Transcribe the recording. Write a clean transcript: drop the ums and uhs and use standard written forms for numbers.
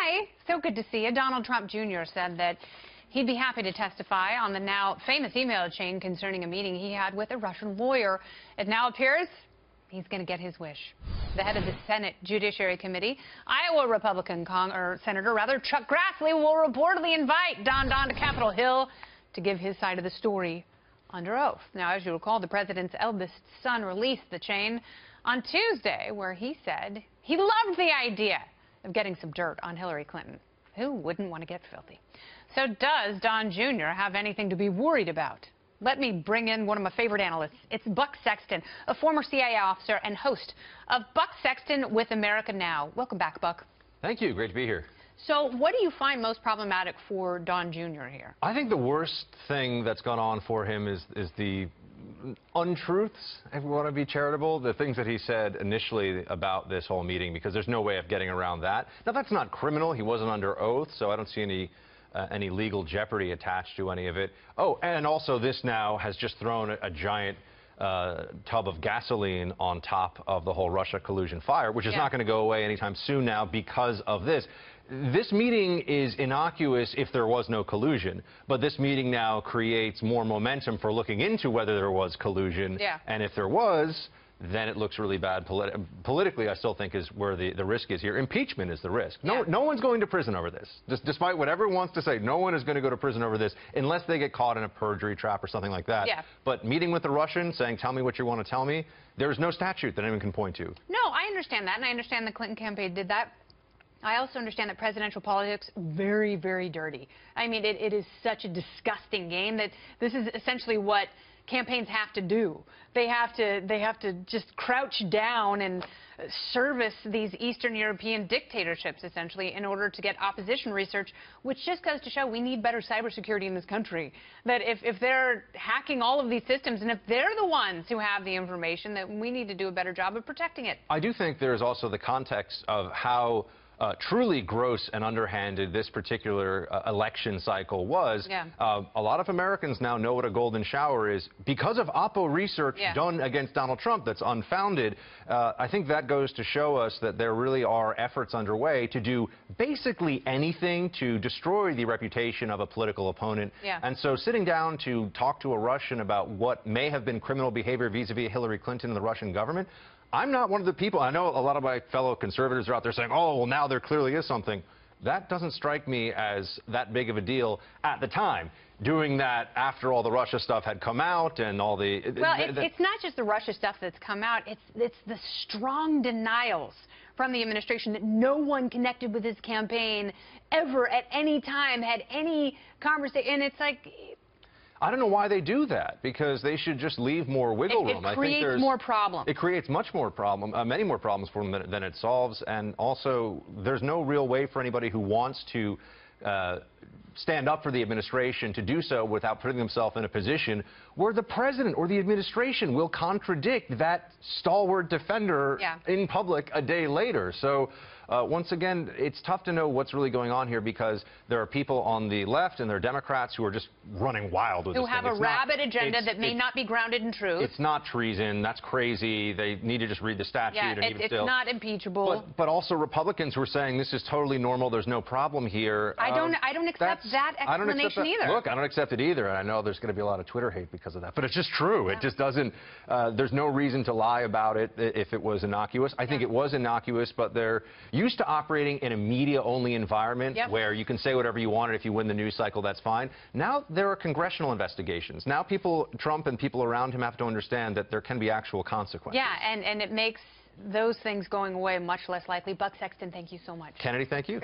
Hi, so good to see you. Donald Trump Jr. said that he'd be happy to testify on the now famous email chain concerning a meeting he had with a Russian lawyer. It now appears he's going to get his wish. The head of the Senate Judiciary Committee, Iowa Republican Senator Chuck Grassley, will reportedly invite Don to Capitol Hill to give his side of the story under oath. Now, as you recall, the president's eldest son released the chain on Tuesday, where he said he loved the idea of getting some dirt on Hillary Clinton. Who wouldn't want to get filthy? So does Don Jr. have anything to be worried about? Let me bring in one of my favorite analysts. It's Buck Sexton, a former CIA officer and host of Buck Sexton with America Now. Welcome back, Buck. Thank you. Great to be here. So what do you find most problematic for Don Jr. here? I think the worst thing that's gone on for him is the untruths, if we want to be charitable, the things that he said initially about this whole meeting, because there's no way of getting around that. Now, that's not criminal. He wasn't under oath, so I don't see any legal jeopardy attached to any of it. Oh, and also this now has just thrown a giant tub of gasoline on top of the whole Russia collusion fire, which is not going to go away anytime soon now because of this. This meeting is innocuous if there was no collusion, but this meeting now creates more momentum for looking into whether there was collusion. And if there was, then it looks really bad politically. I still think is where the risk is here. Impeachment is the risk. No one's going to prison over this. Despite what everyone wants to say, no one is going to go to prison over this unless they get caught in a perjury trap or something like that. But meeting with the Russian, saying, tell me what you want to tell me, there's no statute that anyone can point to. No, I understand that, and I understand the Clinton campaign did that. I also understand that presidential politics very, very dirty. I mean, it is such a disgusting game that this is essentially what campaigns have to do. They have to just crouch down and service these Eastern European dictatorships, essentially, in order to get opposition research, which just goes to show we need better cybersecurity in this country. That if they're hacking all of these systems, and if they're the ones who have the information, that we need to do a better job of protecting it. I do think there's also the context of how truly gross and underhanded this particular election cycle was. A lot of Americans now know what a golden shower is because of Oppo research done against Donald Trump that's unfounded. I think that goes to show us that there really are efforts underway to do basically anything to destroy the reputation of a political opponent. And so sitting down to talk to a Russian about what may have been criminal behavior vis-a-vis Hillary Clinton and the Russian government, I'm not one of the people. I know a lot of my fellow conservatives are out there saying, oh, well, now there clearly is something. That doesn't strike me as that big of a deal at the time. Doing that after all the Russia stuff had come out and all the... Well, it's not just the Russia stuff that's come out. It's the strong denials from the administration that no one connected with his campaign ever at any time had any conversation. And it's like... I don't know why they do that, because they should just leave more wiggle room. It creates more problems. It creates much more many more problems for them than it solves, and also there's no real way for anybody who wants to stand up for the administration to do so without putting themselves in a position where the president or the administration will contradict that stalwart defender in public a day later. So once again, it's tough to know what's really going on here, because there are people on the left and there are Democrats who are just running wild with this thing. Who have a rabid agenda that may not be grounded in truth. It's not treason. That's crazy. They need to just read the statute. It's not impeachable. But also Republicans who are saying this is totally normal. There's no problem here. I don't accept that explanation either. Look, I don't accept it either. And I know there's going to be a lot of Twitter hate because of that. But it's just true. It just doesn't. There's no reason to lie about it if it was innocuous. I think it was innocuous, but they're used to operating in a media-only environment where you can say whatever you want, and if you win the news cycle, that's fine. Now there are congressional investigations. Now Trump and people around him have to understand that there can be actual consequences. Yeah, and it makes those things going away much less likely. Buck Sexton, thank you so much. Kennedy, thank you.